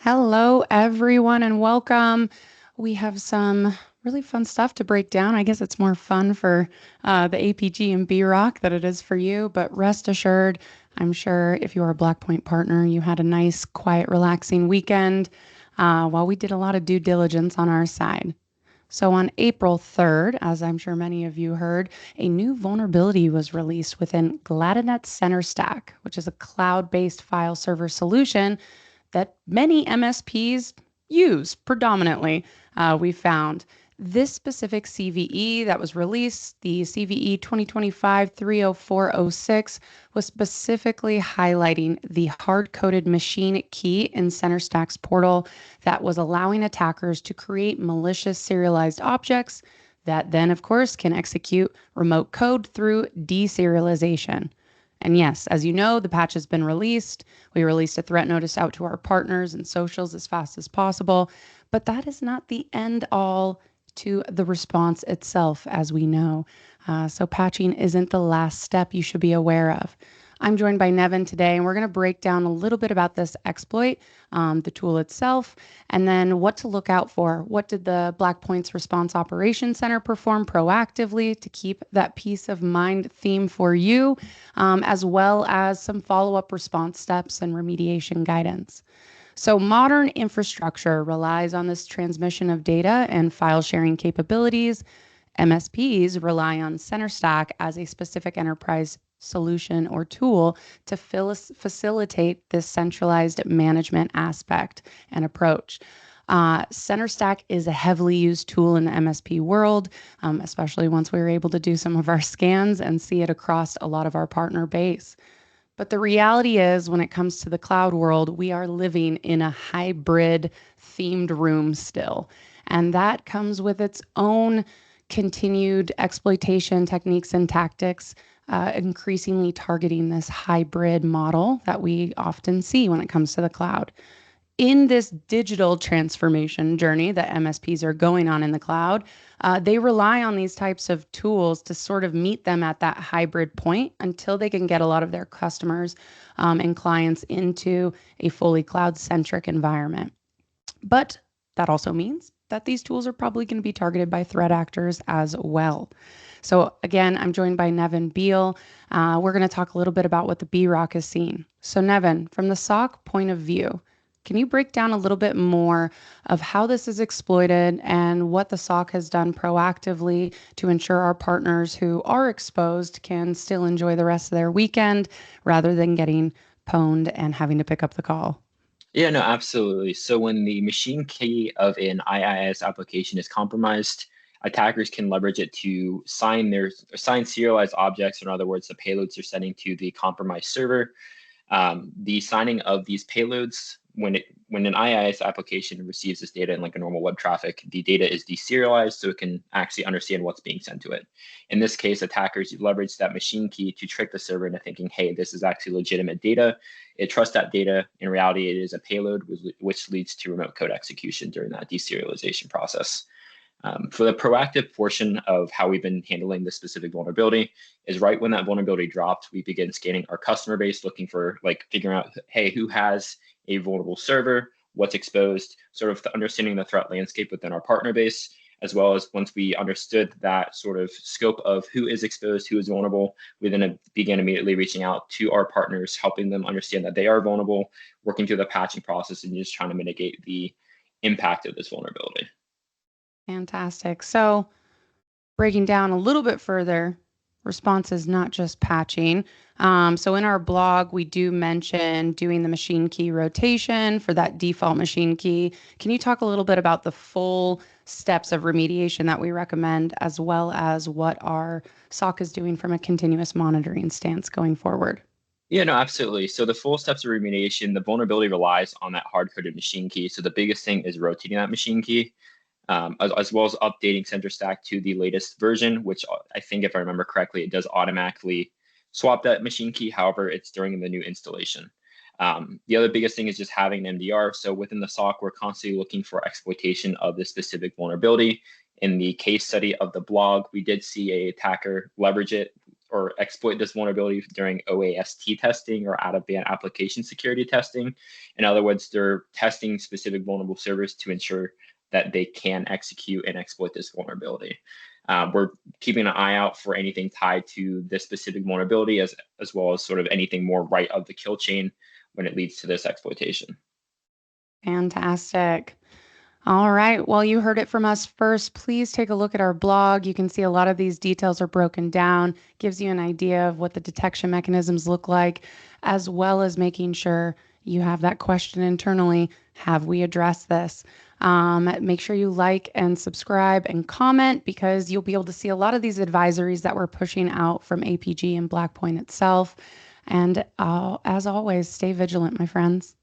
Hello, everyone, and welcome. We have some really fun stuff to break down. I guess it's more fun for the APG and B Rock than it is for you, but rest assured, I'm sure if you're a Blackpoint partner, you had a nice, quiet, relaxing weekend while we did a lot of due diligence on our side. So on April 3rd, as I'm sure many of you heard, a new vulnerability was released within Gladinet's CentreStack, which is a cloud-based file server solution that many MSPs use predominantly. We found this specific CVE that was released, the CVE 2025-30406, was specifically highlighting the hard-coded machine key in CentreStack's portal that was allowing attackers to create malicious serialized objects that then, of course, can execute remote code through deserialization. And yes, as you know, the patch has been released. We released a threat notice out to our partners and socials as fast as possible. But that is not the end all to the response itself, as we know. So patching isn't the last step you should be aware of. I'm joined by Nevin today, and we're going to break down a little bit about this exploit, the tool itself, and then what to look out for. What did the Blackpoint's Response Operations Center perform proactively to keep that peace of mind theme for you, as well as some follow-up response steps and remediation guidance. So modern infrastructure relies on this transmission of data and file sharing capabilities. MSPs rely on CentreStack as a specific enterprise solution or tool to facilitate this centralized management aspect and approach. CentreStack is a heavily used tool in the MSP world, especially once we were able to do some of our scans and see it across a lot of our partner base. But the reality is, when it comes to the cloud world, we are living in a hybrid themed room still. And that comes with its own continued exploitation techniques and tactics, increasingly targeting this hybrid model that we often see when it comes to the cloud. In this digital transformation journey that MSPs are going on in the cloud, they rely on these types of tools to sort of meet them at that hybrid point until they can get a lot of their customers and clients into a fully cloud centric environment. But that also means that these tools are probably going to be targeted by threat actors as well. So again, I'm joined by Nevin Beal. We're going to talk a little bit about what the B-Rock is seeing. So Nevin, from the SOC point of view, can you break down a little bit more of how this is exploited and what the SOC has done proactively to ensure our partners who are exposed can still enjoy the rest of their weekend rather than getting pwned and having to pick up the call? Yeah, no, absolutely. So when the machine key of an IIS application is compromised, attackers can leverage it to sign serialized objects. In other words, the payloads they're sending to the compromised server. The signing of these payloads, when an IIS application receives this data in like a normal web traffic, the data is deserialized so it can actually understand what's being sent to it. In this case, attackers leverage that machine key to trick the server into thinking, hey, this is actually legitimate data. It trusts that data. In reality, it is a payload, which leads to remote code execution during that deserialization process. For the proactive portion of how we've been handling this specific vulnerability is right when that vulnerability dropped, we begin scanning our customer base, looking for figuring out, hey, who has a vulnerable server, what's exposed, sort of understanding the threat landscape within our partner base, as well as once we understood that sort of scope of who is exposed, who is vulnerable, we then began immediately reaching out to our partners, helping them understand that they are vulnerable, working through the patching process, and just trying to mitigate the impact of this vulnerability. Fantastic. So, breaking down a little bit further, response is not just patching. So, in our blog, we do mention doing the machine key rotation for that default machine key. Can you talk a little bit about the full steps of remediation that we recommend, as well as what our SOC is doing from a continuous monitoring stance going forward? Yeah, no, absolutely. So the full steps of remediation, the vulnerability relies on that hard-coded machine key. So the biggest thing is rotating that machine key. As well as updating CentreStack to the latest version, which I think, if I remember correctly, it does automatically swap that machine key. However, it's during the new installation. The other biggest thing is just having an MDR. So within the SOC, we're constantly looking for exploitation of this specific vulnerability. In the case study of the blog, we did see an attacker leverage it or exploit this vulnerability during OAST testing or out-of-band application security testing. In other words, they're testing specific vulnerable servers to ensure that they can execute and exploit this vulnerability. We're keeping an eye out for anything tied to this specific vulnerability, as well as sort of anything more right of the kill chain when it leads to this exploitation. Fantastic. All right. Well, you heard it from us first. Please take a look at our blog. You can see a lot of these details are broken down, gives you an idea of what the detection mechanisms look like, as well as making sure you have that question internally. Have we addressed this? Make sure you like and subscribe and comment, because you'll be able to see a lot of these advisories that we're pushing out from APG and Blackpoint itself. And as always, stay vigilant, my friends.